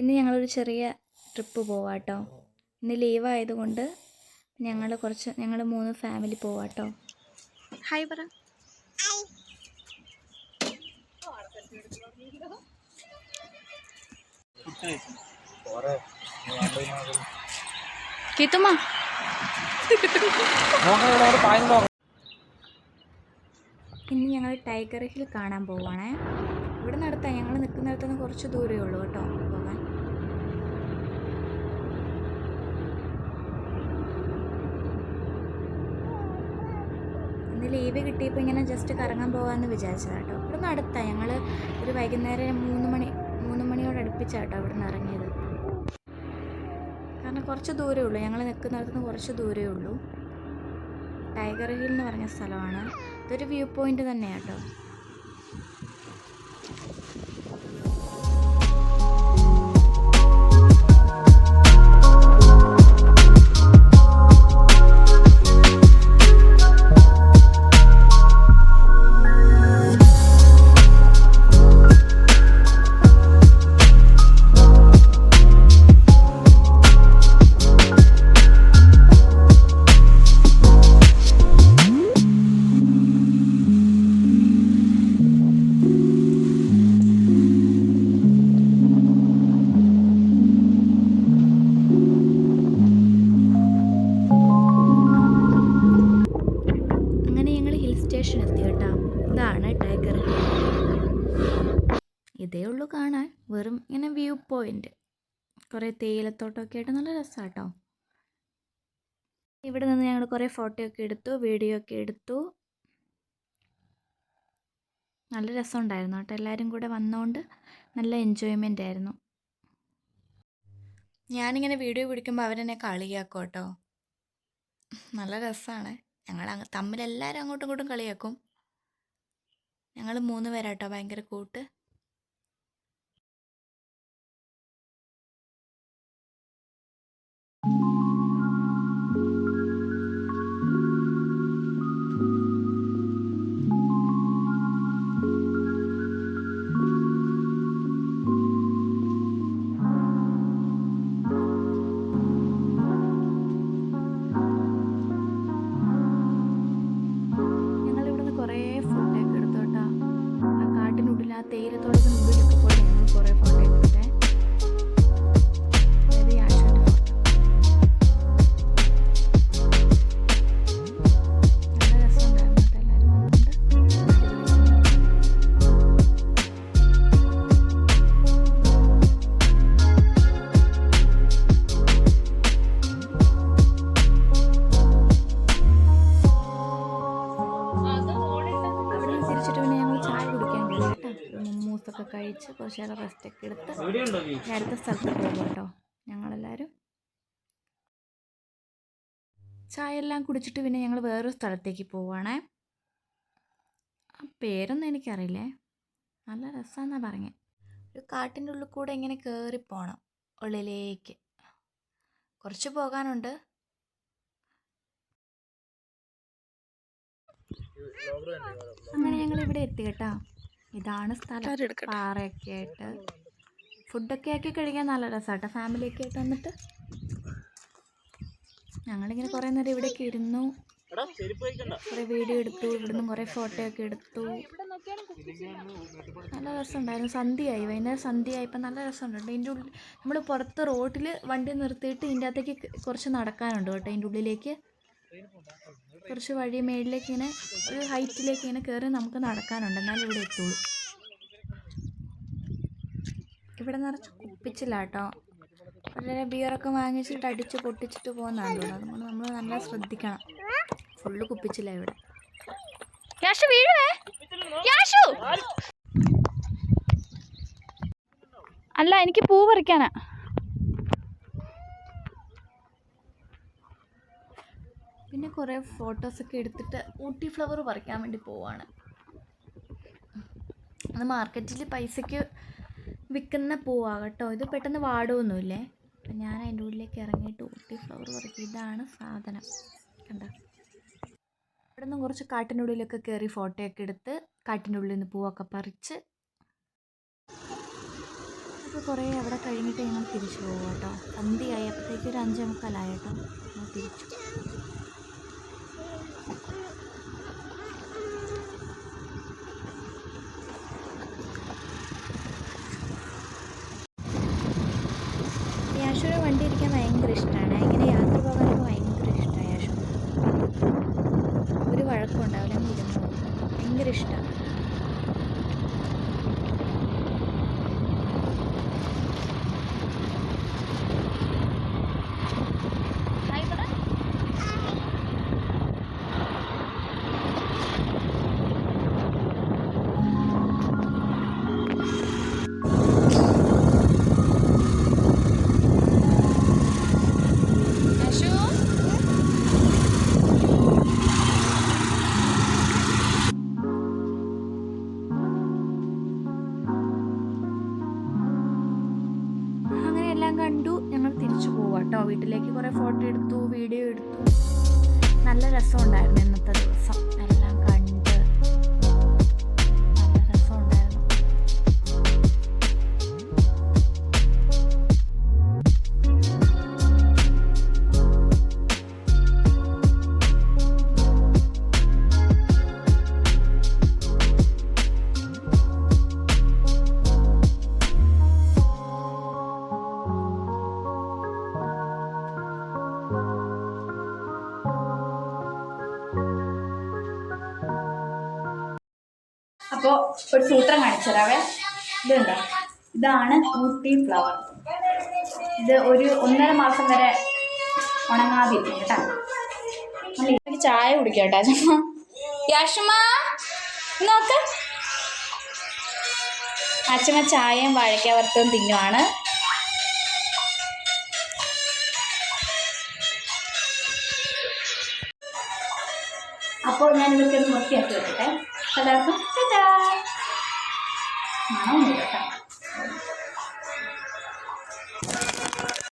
ഇന്ന് ഞങ്ങളൊരു ചെറിയ ട്രിപ്പ് പോവാട്ടോ. ഇന്ന് ലീവ് ആയതുകൊണ്ട് ഞങ്ങൾ 3 ഫാമിലി പോവാട്ടോ. ഹായ് പറ. കിത്തുമ്മ ഇന്ന് ഞങ്ങൾ ടൈഗർ ഹിൽ കാണാൻ പോവാണേ. ഇവിടെ നടത്താം, ഞങ്ങൾ നിൽക്കുന്നിടത്തുനിന്ന് കുറച്ച് ദൂരമേ ഉള്ളൂ കേട്ടോ പോകാൻ. ഇന്ന് ലീവ് കിട്ടിയപ്പോൾ ഇങ്ങനെ ജസ്റ്റ് കറങ്ങാൻ പോകാമെന്ന് വിചാരിച്ചതാണ് കേട്ടോ. ഇവിടെ നടത്താം, ഞങ്ങൾ ഒരു വൈകുന്നേരം 3 മണിയോട് അടുപ്പിച്ചാട്ടോ ഇവിടെ നിന്ന് ഇറങ്ങിയത്. കാരണം കുറച്ച് ദൂരമേ ഉള്ളൂ, ഞങ്ങൾ നിൽക്കുന്നിടത്തുനിന്ന് കുറച്ച് ദൂരമേ ഉള്ളൂ. ടൈഗർ ഹിൽ എന്ന് പറഞ്ഞ സ്ഥലമാണ്. ഇതൊരു വ്യൂ പോയിൻ്റ് തന്നെയാണ് കേട്ടോ. സ്റ്റേഷൻ എത്തി കേട്ടോ. ഇതാണ് ടൈഗർ ഹിൽ. ഇതേ ഉള്ളൂ കാണാൻ, വെറും ഇങ്ങനെ വ്യൂ പോയിന്റ്. കുറേ തേയിലത്തോട്ടമൊക്കെ ആയിട്ട് നല്ല രസമാണ് കേട്ടോ. ഇവിടെ നിന്ന് ഞങ്ങൾ കുറേ ഫോട്ടോ ഒക്കെ എടുത്തു, വീഡിയോ ഒക്കെ എടുത്തു. നല്ല രസമുണ്ടായിരുന്നു കേട്ടോ. എല്ലാവരും കൂടെ വന്നുകൊണ്ട് നല്ല എൻജോയ്മെൻ്റ് ആയിരുന്നു. ഞാനിങ്ങനെ വീഡിയോ പിടിക്കുമ്പോൾ അവരെന്നെ കളിയാക്കും കേട്ടോ. നല്ല രസമാണ്. ഞങ്ങൾ തമ്മിലെല്ലാവരും അങ്ങോട്ടും ഇങ്ങോട്ടും കളിയാക്കും. ഞങ്ങൾ 3 പേരാട്ടോ, ഭയങ്കര കൂട്ട്. തേയിലത്തോട്ടത്തിനുള്ളിലൊക്കെ പോയി ഞങ്ങൾ കുറേ ഫോട്ടോ എടുത്തിട്ടേ. അതായത് യാഷോൻ്റെ ഫോട്ടോ. നല്ല രസമുണ്ടായിരുന്നു കേട്ടോ, എല്ലാവരും വന്നുകൊണ്ട്. അവിടെ നിന്ന് തിരിച്ചിട്ട് പിന്നെ ഞങ്ങൾ ചായ കുടിക്കാൻ കയറി കേട്ടോ. മൊമോസൊക്കെ കഴിച്ച് കുറച്ച് നേരം റെസ്റ്റൊക്കെ എടുത്ത് അടുത്ത സ്ഥലത്ത് പോകും കേട്ടോ. ഞങ്ങളെല്ലാവരും ചായ എല്ലാം കുടിച്ചിട്ട് പിന്നെ ഞങ്ങൾ വേറൊരു സ്ഥലത്തേക്ക് പോവുകയാണേ. ആ പേരൊന്നും എനിക്കറിയില്ലേ. നല്ല രസമാണെന്നാണ് പറഞ്ഞത്. ഒരു കാട്ടിൻ്റെ ഉള്ളിൽ കൂടെ ഇങ്ങനെ കയറിപ്പോണം ഉള്ളിലേക്ക്. കുറച്ച് പോകാനുണ്ട്. അങ്ങനെ ഞങ്ങൾ ഇവിടെ എത്തി കേട്ടോ. ഇതാണ് സ്ഥലം. പാറയൊക്കെ ആയിട്ട് ഫുഡൊക്കെ ആക്കി കഴിക്കാൻ നല്ല രസമാട്ടോ. ഫാമിലിയൊക്കെ ആയിട്ട് വന്നിട്ട് ഞങ്ങളിങ്ങനെ കുറേ നേരം ഇവിടെയൊക്കെ ഇരുന്നു, കുറേ വീഡിയോ എടുത്തു, ഇവിടുന്ന് കുറേ ഫോട്ടോ ഒക്കെ എടുത്തു. നല്ല രസമുണ്ടായിരുന്നു. സന്ധ്യയായി, വൈകുന്നേരം സന്ധ്യയായപ്പോൾ നല്ല രസമുണ്ട്. ഇതിൻ്റെ ഉള്ളിൽ നമ്മൾ പുറത്ത് റോഡിൽ വണ്ടി നിർത്തിയിട്ട് ഇതിൻ്റെ അകത്തേക്ക് കുറച്ച് നടക്കാനുണ്ട് കേട്ടോ. ഇതിൻ്റെ ഉള്ളിലേക്ക് കുറച്ച് വഴി മേളിലേക്ക് ഇങ്ങനെ ഒരു ഹൈറ്റിലേക്ക് ഇങ്ങനെ കയറി നമുക്ക് നടക്കാനുണ്ട്, എന്നാലും ഇവിടെ എത്തുള്ളൂ. ഇവിടെ നിറച്ച് കുപ്പിച്ചില്ല കേട്ടോ. വളരെ ബിയറൊക്കെ വാങ്ങിച്ചിട്ട് അടിച്ച് പൊട്ടിച്ചിട്ട് പോകുന്നതാണ്. അതുകൊണ്ട് നമ്മൾ നല്ല ശ്രദ്ധിക്കണം. ഫുള്ള് കുപ്പിച്ചില്ല ഇവിടെ. അല്ല, എനിക്ക് പൂ പറിക്കാനാ. പിന്നെ കുറേ ഫോട്ടോസൊക്കെ എടുത്തിട്ട് ഊട്ടി ഫ്ലവർ പറിക്കാൻ വേണ്ടി പോവാണ്. അത് മാർക്കറ്റിൽ പൈസയ്ക്ക് വിൽക്കുന്ന പൂവാണ് കേട്ടോ. ഇത് പെട്ടെന്ന് വാടുമൊന്നുമില്ലേ. അപ്പം ഞാൻ അതിൻ്റെ ഉള്ളിലേക്ക് ഇറങ്ങിയിട്ട് ഊട്ടി ഫ്ലവർ പറിക്കും. ഇതാണ് സാധനം, കണ്ടോ. ഇവിടെ നിന്ന് കുറച്ച് കാട്ടിൻ്റെ ഉള്ളിലൊക്കെ കയറി ഫോട്ടോയൊക്കെ എടുത്ത് കാട്ടിൻ്റെ ഉള്ളിൽ നിന്ന് പൂവൊക്കെ പറിച്ച് ഒക്കെ കുറേ അവിടെ കഴിഞ്ഞിട്ട് ഞങ്ങൾ തിരിച്ചു പോകും കേട്ടോ. സന്ധ്യയായി, അപ്പോഴത്തേക്ക് ഒരു 5:45 കേട്ടോ. ഞങ്ങൾ തിരിച്ചു. യാഷുവിന് വണ്ടി ഇരിക്കാൻ ഭയങ്കര ഇഷ്ടമാണ്. ഇങ്ങനെ യാത്ര പോകാനൊക്കെ ഭയങ്കര ഇഷ്ടമാണ് യാഷു. ഒരു വഴക്കം ഉണ്ടാവില്ല, അങ്ങ് ഇരുന്നു ഭയങ്കര ഇഷ്ടമാണ്. കണ്ടു ഞങ്ങൾ തിരിച്ചു പോവാം കേട്ടോ. വീട്ടിലേക്ക് കുറേ ഫോട്ടോ എടുത്തു, വീഡിയോ എടുത്തു. നല്ല രസമുണ്ടായിരുന്നു ഇന്നത്തെ ദിവസം. എല്ലാം കണ്ട് നല്ല രസമുണ്ടായിരുന്നു. അപ്പോൾ ഒരു സൂത്രം കാണിച്ചു തരാവേ. ഇതുണ്ടോ, ഇതാണ് ഊട്ടി ഫ്ലവർ. ഇത് ഒരു 1.5 മാസം വരെ ഉണങ്ങാതിരിക്കും കേട്ടോ. എനിക്ക് ചായ കുടിക്കാം കേട്ടോ. അച്ഛമ്മ, യാഷമ്മ നോക്ക്, അച്ഛമ്മ ചായയും വാഴയ്ക്ക വറുത്തതും തിന്നുവാണ്. അപ്പോൾ ഞാൻ ഇതൊക്കെ ഒന്ന് വൃത്തിയാക്കി വെക്കട്ടെ. എല്ലാവർക്കും മണമൊന്നുമില്ല കേട്ടോ.